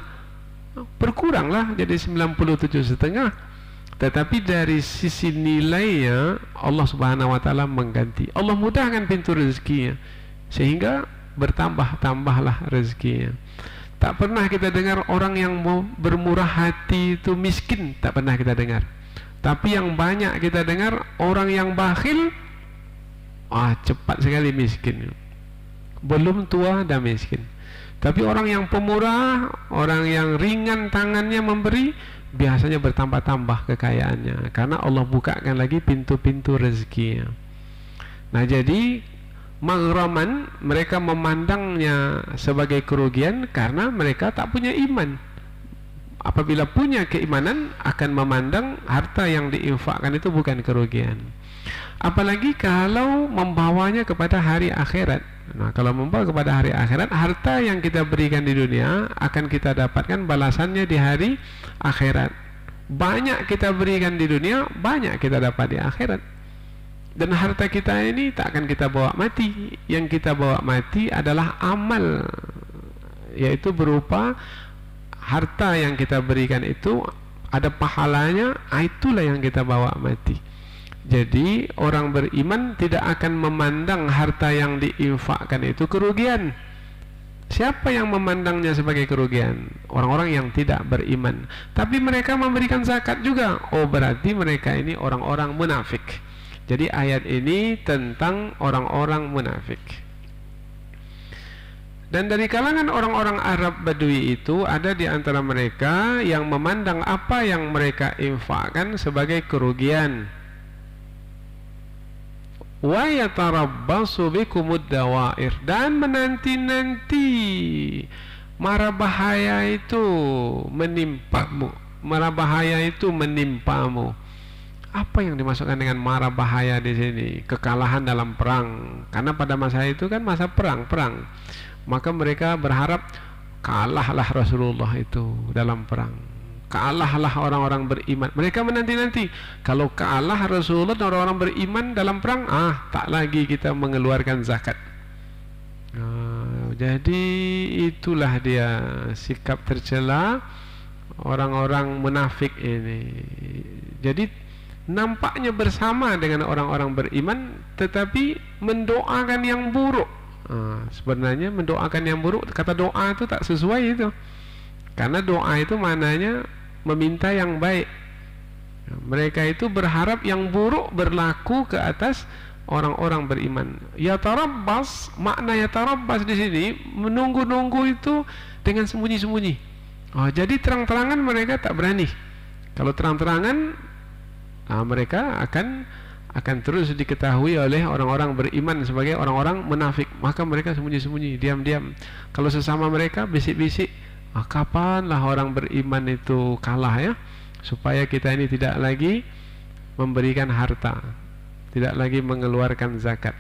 berkuranglah jadi 97,5%. Tetapi dari sisi nilainya Allah Subhanahu wa taala mengganti. Allah mudahkan pintu rezekinya sehingga bertambah-tambahlah rezekinya. Tak pernah kita dengar orang yang bermurah hati itu miskin, tak pernah kita dengar. Tapi yang banyak kita dengar orang yang bakhil, cepat sekali miskin. Belum tua dah miskin. Tapi orang yang pemurah, orang yang ringan tangannya memberi, biasanya bertambah-tambah kekayaannya, karena Allah bukakan lagi pintu-pintu rezekinya. Nah, jadi maghraman, mereka memandangnya sebagai kerugian karena mereka tak punya iman. Apabila punya keimanan, akan memandang harta yang diinfakkan itu bukan kerugian. Apalagi kalau membawanya kepada hari akhirat. Nah, kalau membawa kepada hari akhirat, harta yang kita berikan di dunia akan kita dapatkan balasannya di hari akhirat. Banyak kita berikan di dunia, banyak kita dapat di akhirat. Dan harta kita ini tak akan kita bawa mati. Yang kita bawa mati adalah amal, yaitu berupa harta yang kita berikan itu ada pahalanya, itulah yang kita bawa mati. Jadi orang beriman tidak akan memandang harta yang diinfakkan itu kerugian. Siapa yang memandangnya sebagai kerugian? Orang-orang yang tidak beriman. Tapi mereka memberikan zakat juga. Oh, berarti mereka ini orang-orang munafik. Jadi ayat ini tentang orang-orang munafik. Dan dari kalangan orang-orang Arab Badui itu ada di antara mereka yang memandang apa yang mereka infakkan sebagai kerugian. wa yatarabbasu bikumud dawair, dan menanti-nanti mara bahaya itu menimpamu. Mara bahaya itu menimpamu. Apa yang dimasukkan dengan mara bahaya di sini? Kekalahan dalam perang. Karena pada masa itu kan masa perang. Maka mereka berharap kalahlah Rasulullah itu dalam perang. Kalahlah orang-orang beriman. Mereka menanti-nanti kalau kalah Rasulullah dan orang-orang beriman dalam perang, tak lagi kita mengeluarkan zakat. Jadi itulah dia sikap tercela orang-orang munafik ini. Jadi nampaknya bersama dengan orang-orang beriman, tetapi mendoakan yang buruk. Sebenarnya mendoakan yang buruk, kata doa itu tak sesuai itu. Karena doa itu maknanya meminta yang baik. Mereka itu berharap yang buruk berlaku ke atas orang-orang beriman. Yatarabbas, makna yatarabbas di sini menunggu-nunggu itu dengan sembunyi-sembunyi. Jadi terang-terangan mereka tak berani. Kalau terang-terangan, mereka akan terus diketahui oleh orang-orang beriman sebagai orang-orang munafik. Maka mereka sembunyi-sembunyi, diam-diam. Kalau sesama mereka bisik-bisik, kapanlah orang beriman itu kalah ya, supaya kita ini tidak lagi memberikan harta, tidak lagi mengeluarkan zakat.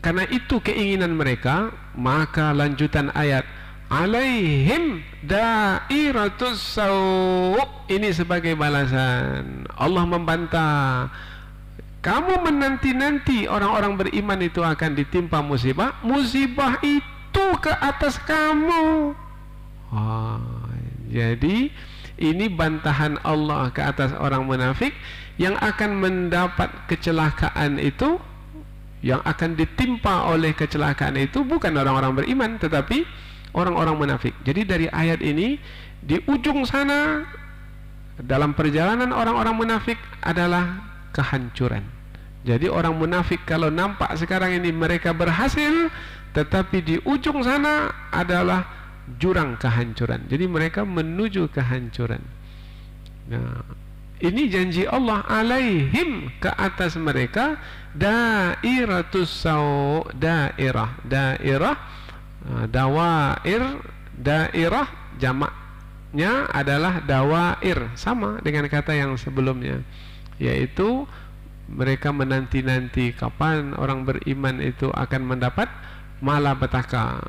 Karena itu keinginan mereka, maka lanjutan ayat alaihim dairatus sau', ini sebagai balasan. Allah membantah, kamu menanti-nanti orang-orang beriman itu akan ditimpa musibah. Musibah itu ke atas kamu. Jadi ini bantahan Allah ke atas orang munafik yang akan mendapat kecelakaan itu, yang akan ditimpa oleh kecelakaan itu bukan orang-orang beriman tetapi orang-orang munafik. Jadi dari ayat ini di ujung sana dalam perjalanan orang-orang munafik adalah kehancuran. Jadi orang munafik kalau nampak sekarang ini mereka berhasil, tetapi di ujung sana adalah jurang kehancuran. Jadi mereka menuju kehancuran. Nah, ini janji Allah alaihim, ke atas mereka, dairatus sau', dairah dawair, dairah jamaknya adalah dawair, sama dengan kata yang sebelumnya, yaitu mereka menanti-nanti kapan orang beriman itu akan mendapat malapetaka,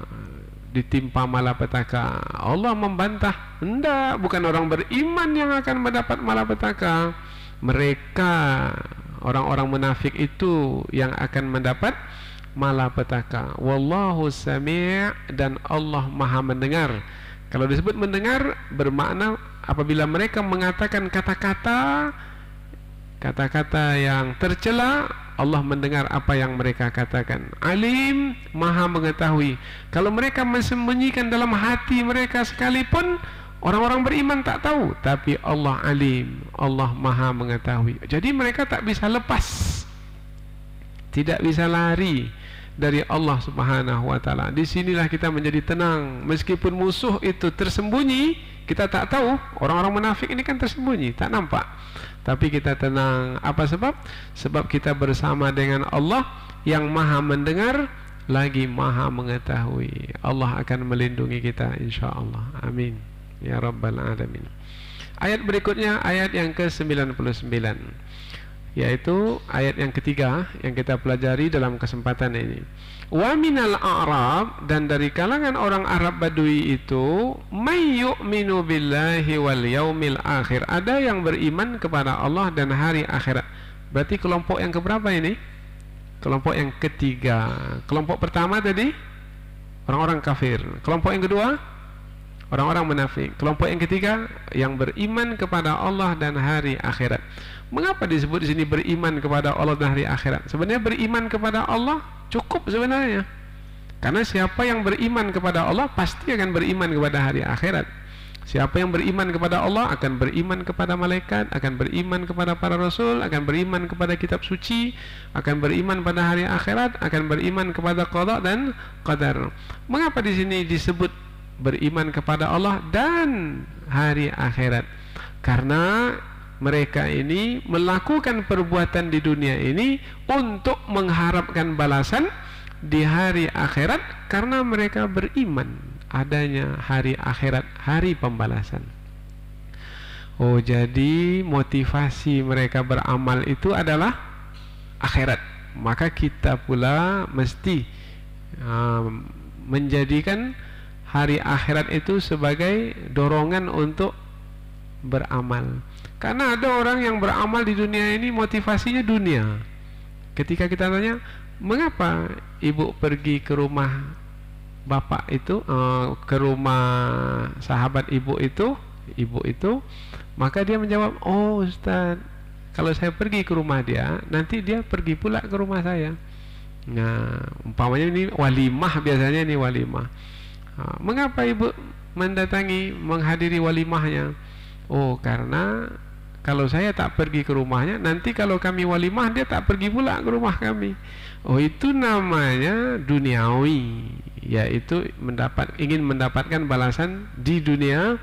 ditimpa malapetaka. Allah membantah, hendak, bukan orang beriman yang akan mendapat malapetaka, mereka orang-orang munafik itu yang akan mendapat malapetaka. Wallahu sami', dan Allah maha mendengar. Kalau disebut mendengar bermakna apabila mereka mengatakan kata-kata yang tercela, Allah mendengar apa yang mereka katakan. Alim, maha mengetahui. Kalau mereka mensembunyikan dalam hati mereka sekalipun, orang-orang beriman tak tahu, tapi Allah alim, Allah maha mengetahui. Jadi mereka tak bisa lepas, tidak bisa lari dari Allah Subhanahu wa taala. Disinilah kita menjadi tenang. Meskipun musuh itu tersembunyi, kita tak tahu. Orang-orang munafik ini kan tersembunyi, tak nampak. Tapi kita tenang. Apa sebab? Sebab kita bersama dengan Allah yang maha mendengar lagi maha mengetahui. Allah akan melindungi kita insyaAllah. Amin ya rabbal alamin. Ayat berikutnya, ayat yang ke-99, yaitu ayat yang ketiga yang kita pelajari dalam kesempatan ini. Wa minal a'rab, dan dari kalangan orang Arab Badui itu, may yu'minu billahi wal yaumil akhir, ada yang beriman kepada Allah dan hari akhirat. Berarti kelompok yang keberapa ini? Kelompok yang ketiga. Kelompok pertama tadi orang-orang kafir. Kelompok yang kedua orang-orang munafik. Kelompok yang ketiga yang beriman kepada Allah dan hari akhirat. Mengapa disebut di sini beriman kepada Allah dan hari akhirat? Sebenarnya beriman kepada Allah cukup sebenarnya. Karena siapa yang beriman kepada Allah pasti akan beriman kepada hari akhirat. Siapa yang beriman kepada Allah akan beriman kepada malaikat, akan beriman kepada para rasul, akan beriman kepada kitab suci, akan beriman pada hari akhirat, akan beriman kepada qada dan qadar. Mengapa di sini disebut beriman kepada Allah dan hari akhirat? Karena mereka ini melakukan perbuatan di dunia ini untuk mengharapkan balasan di hari akhirat, karena mereka beriman adanya hari akhirat, hari pembalasan. Oh, jadi motivasi mereka beramal itu adalah akhirat. Maka kita pula mesti menjadikan hari akhirat itu sebagai dorongan untuk beramal. Karena ada orang yang beramal di dunia ini motivasinya dunia. Ketika kita tanya, mengapa ibu pergi ke rumah bapak itu, ke rumah sahabat ibu itu, maka dia menjawab, oh Ustaz, kalau saya pergi ke rumah dia, nanti dia pergi pula ke rumah saya. Nah, umpamanya ini walimah, biasanya ini walimah. Mengapa ibu mendatangi, menghadiri walimahnya? Oh, karena kalau saya tak pergi ke rumahnya, nanti kalau kami walimah dia tak pergi pula ke rumah kami. Oh, itu namanya duniawi, yaitu ingin mendapatkan balasan di dunia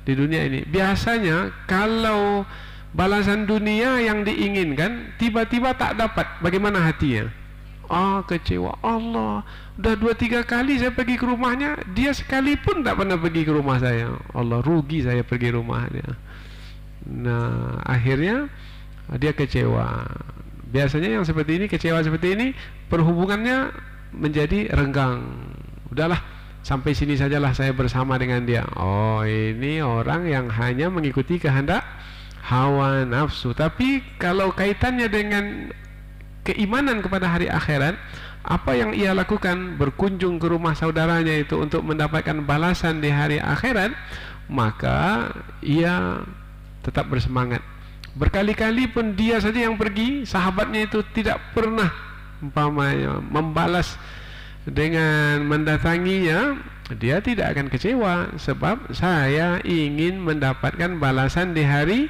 ini. Biasanya kalau balasan dunia yang diinginkan tiba-tiba tak dapat, bagaimana hatinya? Kecewa. Allah, udah 2-3 kali saya pergi ke rumahnya, dia sekalipun tak pernah pergi ke rumah saya. Allah, rugi saya pergi rumahnya. Nah, akhirnya dia kecewa. Biasanya yang seperti ini, kecewa seperti ini, perhubungannya menjadi renggang. Udahlah, sampai sini sajalah saya bersama dengan dia. Oh, ini orang yang hanya mengikuti kehendak hawa nafsu. Tapi kalau kaitannya dengan keimanan kepada hari akhirat, apa yang ia lakukan, berkunjung ke rumah saudaranya itu untuk mendapatkan balasan di hari akhirat, maka ia tetap bersemangat. Berkali-kali pun dia saja yang pergi, sahabatnya itu tidak pernah umpamanya membalas dengan mendatanginya, dia tidak akan kecewa, sebab saya ingin mendapatkan balasan di hari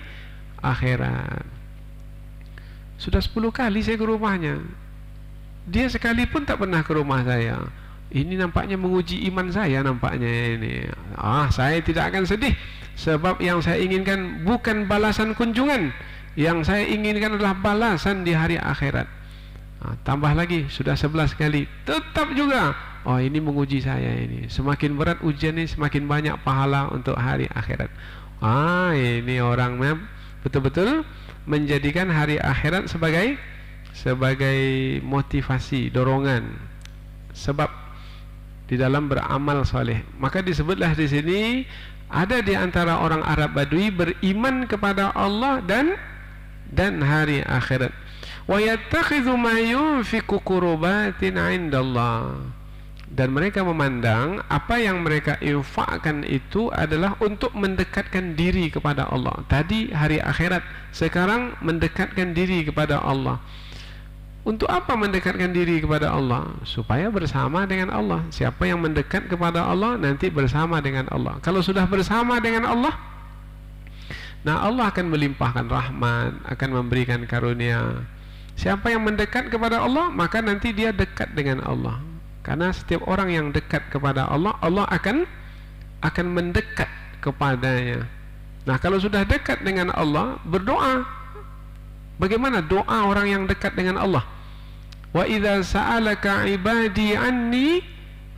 akhirat. Sudah 10 kali saya ke rumahnya, dia sekalipun tak pernah ke rumah saya. Ini nampaknya menguji iman saya, nampaknya ini. Saya tidak akan sedih, sebab yang saya inginkan bukan balasan kunjungan, yang saya inginkan adalah balasan di hari akhirat. Tambah lagi, sudah 11 kali, tetap juga. Oh, ini menguji saya ini. Semakin berat ujian ini, semakin banyak pahala untuk hari akhirat. Ini orangnya betul-betul menjadikan hari akhirat sebagai motivasi, dorongan, sebab di dalam beramal soleh. Maka disebutlah di sini, ada di antara orang Arab Badui beriman kepada Allah dan hari akhirat. Wa yattakhidhu ma yunfiqu qurbatin 'indallah. Dan mereka memandang apa yang mereka infakkan itu adalah untuk mendekatkan diri kepada Allah. Tadi hari akhirat, sekarang mendekatkan diri kepada Allah. Untuk apa mendekatkan diri kepada Allah? Supaya bersama dengan Allah. Siapa yang mendekat kepada Allah nanti bersama dengan Allah. Kalau sudah bersama dengan Allah, nah Allah akan melimpahkan rahmat, akan memberikan karunia. Siapa yang mendekat kepada Allah, maka nanti dia dekat dengan Allah. Karena setiap orang yang dekat kepada Allah, Allah akan mendekat kepadanya. Nah, kalau sudah dekat dengan Allah, berdoa. Bagaimana doa orang yang dekat dengan Allah? Wa idza sa'alaka ibadi anni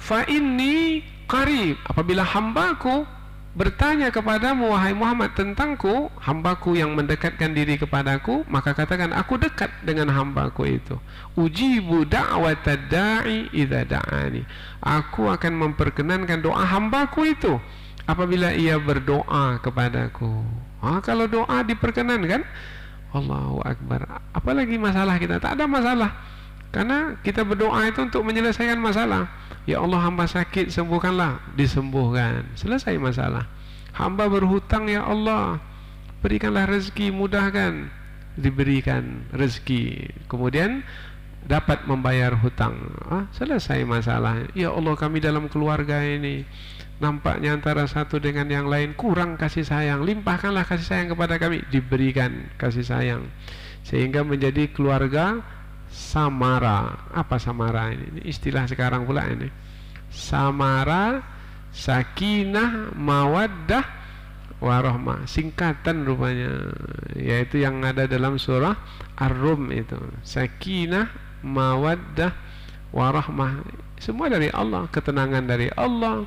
fa inni qarib. Apabila hambaku bertanya kepadamu, wahai Muhammad, tentangku, hambaku yang mendekatkan diri kepadaku, maka katakan, aku dekat dengan hambaku itu. Ujibu da'watad da'i idza da'ani. Aku akan memperkenankan doa hambaku itu apabila ia berdoa kepadaku. Kalau doa diperkenankan, Allahu Akbar. Apalagi masalah kita? Tak ada masalah. Karena kita berdoa itu untuk menyelesaikan masalah. Ya Allah, hamba sakit, sembuhkanlah, disembuhkan, selesai masalah. Hamba berhutang, ya Allah, berikanlah rezeki, mudahkan, diberikan rezeki, kemudian dapat membayar hutang. Selesai masalah. Ya Allah, kami dalam keluarga ini nampaknya antara satu dengan yang lain kurang kasih sayang, limpahkanlah kasih sayang kepada kami, diberikan kasih sayang, sehingga menjadi keluarga samara. Apa samara ini? Ini istilah sekarang pula ini. Samara, sakinah, mawaddah, warahmah, singkatan rupanya, yaitu yang ada dalam surah Ar-Rum itu. Sakinah, mawaddah, warahmah, semua dari Allah, ketenangan dari Allah,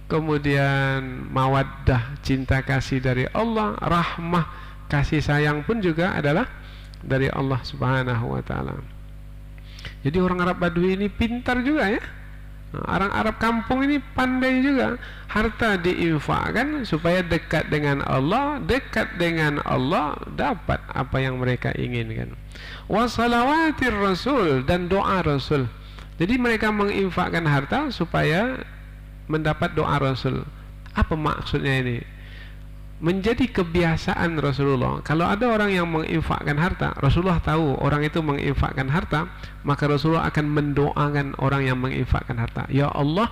kemudian mawaddah, cinta kasih dari Allah, rahmah, kasih sayang pun juga adalah dari Allah Subhanahu wa taala. Jadi orang Arab Badui ini pintar juga ya. Orang Arab kampung ini pandai juga. Harta diinfakkan supaya dekat dengan Allah, dekat dengan Allah, dapat apa yang mereka inginkan. Wa salawatir Rasul, dan doa Rasul. Jadi mereka menginfakkan harta supaya mendapat doa Rasul. Apa maksudnya ini? Menjadi kebiasaan Rasulullah. Kalau ada orang yang menginfakkan harta, Rasulullah tahu orang itu menginfakkan harta, maka Rasulullah akan mendoakan orang yang menginfakkan harta. Ya Allah,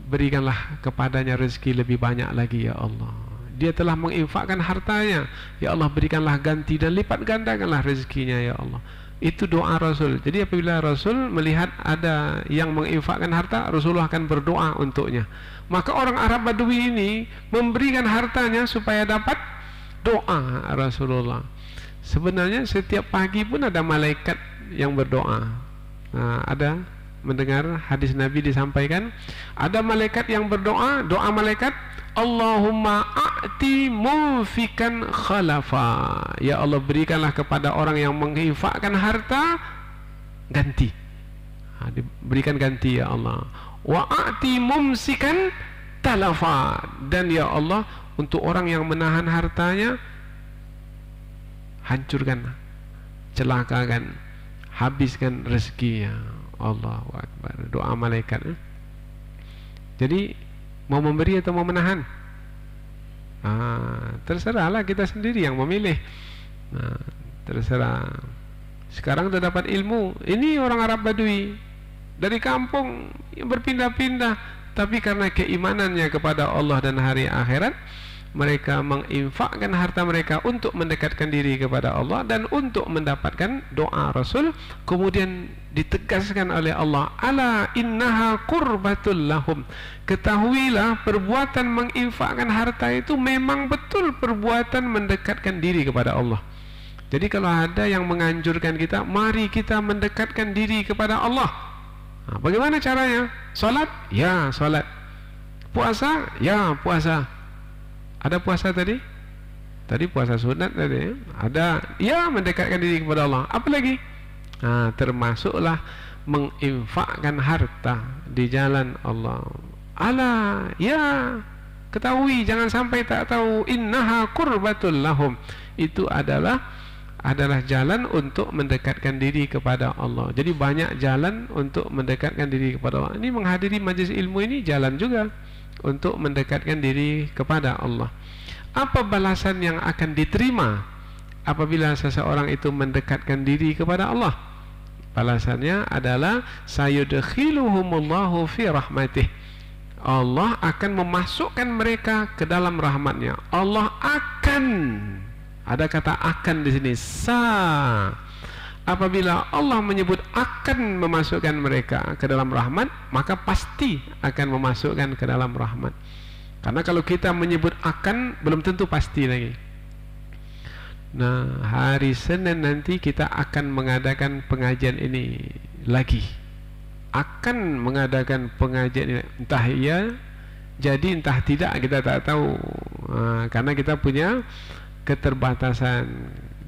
berikanlah kepadanya rezeki lebih banyak lagi ya Allah. Dia telah menginfakkan hartanya, ya Allah berikanlah ganti dan lipat gandakanlah rezekinya ya Allah. Itu doa Rasul. Jadi apabila Rasul melihat ada yang menginfakkan harta, Rasulullah akan berdoa untuknya. Maka orang Arab Badui ini memberikan hartanya supaya dapat doa Rasulullah. Sebenarnya setiap pagi pun ada malaikat yang berdoa. Nah, ada mendengar hadis Nabi disampaikan, ada malaikat yang berdoa, doa malaikat, Allahumma a'ti munfikan khalafa. Ya Allah, berikanlah kepada orang yang menginfakkan harta ganti. Diberikan ganti ya Allah. Wa a'ti mumsikan talafa, dan ya Allah untuk orang yang menahan hartanya, hancurkan, celakakan, habiskan rezekinya. Allahu Akbar. Doa malaikat. Jadi mau memberi atau mau menahan? Terserahlah, kita sendiri yang memilih. Terserah. Sekarang sudah dapat ilmu. Ini orang Arab Badui dari kampung yang berpindah-pindah, tapi karena keimanannya kepada Allah dan hari akhirat, mereka menginfakkan harta mereka untuk mendekatkan diri kepada Allah dan untuk mendapatkan doa Rasul. Kemudian ditegaskan oleh Allah, ala innaha qurbatul lahum. Ketahuilah, perbuatan menginfakkan harta itu memang betul perbuatan mendekatkan diri kepada Allah. Jadi kalau ada yang menganjurkan kita, mari kita mendekatkan diri kepada Allah. Bagaimana caranya? Salat? Ya, salat. Puasa? Ya, puasa. Ada puasa tadi? Tadi puasa sunat tadi. Ada, ya, mendekatkan diri kepada Allah. Apa lagi? Termasuklah menginfakkan harta di jalan Allah. Ala, ya, ketahui, jangan sampai tak tahu, innaha qurbatul lahum. Itu adalah jalan untuk mendekatkan diri kepada Allah. Jadi banyak jalan untuk mendekatkan diri kepada Allah. Ini menghadiri majlis ilmu ini jalan juga untuk mendekatkan diri kepada Allah. Apa balasan yang akan diterima apabila seseorang itu mendekatkan diri kepada Allah? Balasannya adalah sayudkhiluhumullahu fi rahmatih. Allah akan memasukkan mereka ke dalam rahmatnya. Allah akan, ada kata akan di sini, apabila Allah menyebut akan memasukkan mereka ke dalam rahmat, maka pasti akan memasukkan ke dalam rahmat. Karena kalau kita menyebut akan, belum tentu pasti lagi. Nah, hari Senin nanti kita akan mengadakan pengajian ini lagi. Akan mengadakan pengajian ini, entah iya jadi entah tidak, kita tak tahu. Karena kita punya keterbatasan.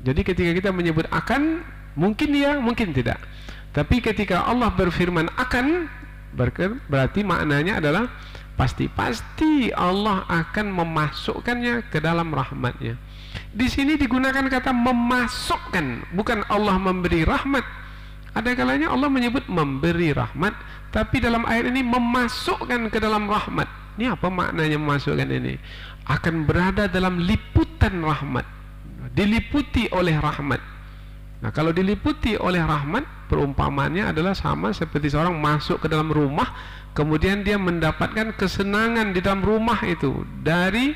Jadi ketika kita menyebut akan, mungkin ya, mungkin tidak. Tapi ketika Allah berfirman akan, berarti maknanya adalah pasti Allah akan memasukkannya ke dalam rahmatnya. Di sini digunakan kata memasukkan, bukan Allah memberi rahmat. Ada kalanya Allah menyebut memberi rahmat, tapi dalam ayat ini memasukkan ke dalam rahmat. Ini apa maknanya memasukkan ini? Akan berada dalam liputan rahmat, diliputi oleh rahmat. Nah, kalau diliputi oleh rahmat, perumpamannya adalah sama seperti seorang masuk ke dalam rumah, kemudian dia mendapatkan kesenangan di dalam rumah itu dari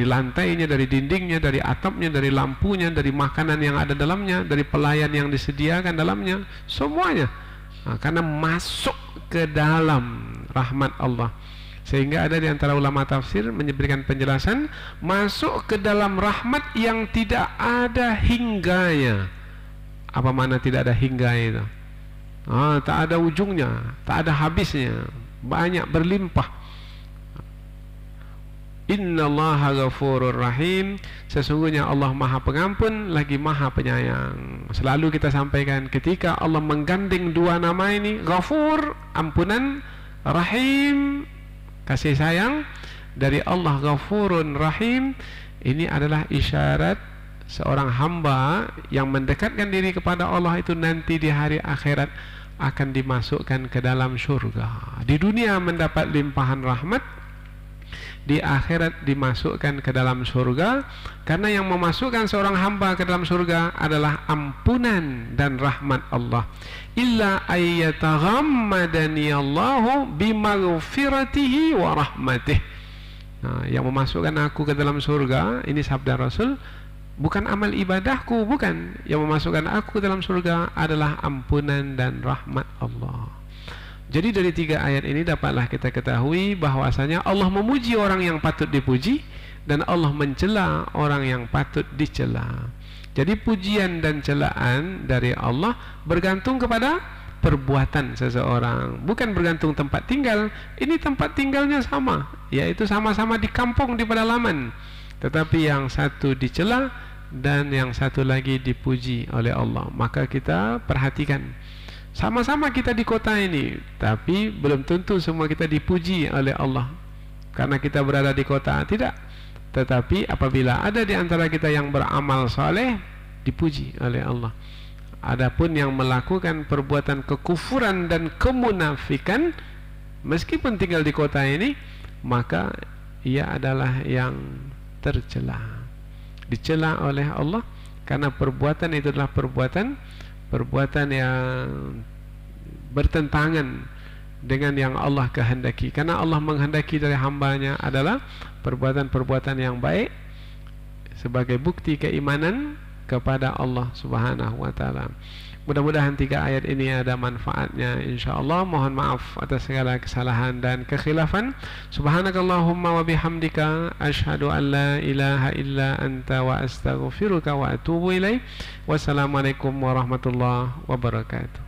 lantainya, dari dindingnya, dari atapnya, dari lampunya, dari makanan yang ada dalamnya, dari pelayan yang disediakan dalamnya, semuanya. Karena masuk ke dalam rahmat Allah. Sehingga ada di antara ulama tafsir menyebutkan penjelasan masuk ke dalam rahmat yang tidak ada hingganya. Apa makna tidak ada hingga itu? Tak ada ujungnya, tak ada habisnya, banyak berlimpah. Innallaha ghafurur rahim, sesungguhnya Allah Maha Pengampun lagi Maha Penyayang. Selalu kita sampaikan ketika Allah menggandeng dua nama ini, Ghafur ampunan, Rahim kasih sayang dari Allah, Ghafurun Rahim, ini adalah isyarat seorang hamba yang mendekatkan diri kepada Allah itu nanti di hari akhirat akan dimasukkan ke dalam surga. Di dunia mendapat limpahan rahmat, di akhirat dimasukkan ke dalam surga, karena yang memasukkan seorang hamba ke dalam surga adalah ampunan dan rahmat Allah. Illa ayyataghammadani Allahu bimaghfiratihi wa rahmatih. Yang memasukkan aku ke dalam surga, ini sabda Rasul, bukan amal ibadahku, bukan. Yang memasukkan aku ke dalam surga adalah ampunan dan rahmat Allah. Jadi dari tiga ayat ini dapatlah kita ketahui bahwasanya Allah memuji orang yang patut dipuji dan Allah mencela orang yang patut dicela. Jadi pujian dan celaan dari Allah bergantung kepada perbuatan seseorang, bukan bergantung tempat tinggal. Ini tempat tinggalnya sama, yaitu sama-sama di kampung, di pedalaman, tetapi yang satu dicela dan yang satu lagi dipuji oleh Allah. Maka kita perhatikan, sama-sama kita di kota ini, tapi belum tentu semua kita dipuji oleh Allah karena kita berada di kota, tidak. Tetapi apabila ada di antara kita yang beramal saleh, dipuji oleh Allah. Adapun yang melakukan perbuatan kekufuran dan kemunafikan, meskipun tinggal di kota ini, maka ia adalah yang tercela, dicela oleh Allah, karena perbuatan itu adalah perbuatan yang bertentangan dengan yang Allah kehendaki. Karena Allah menghendaki dari hambanya adalah perbuatan-perbuatan yang baik sebagai bukti keimanan kepada Allah Subhanahu wa taala. Mudah-mudahan tiga ayat ini ada manfaatnya insyaallah. Mohon maaf atas segala kesalahan dan kekhilafan. Subhanakallahumma wa bihamdika asyhadu an la ilaha illa anta wa astaghfiruka wa atubu ilaik. Wassalamualaikum warahmatullahi wabarakatuh.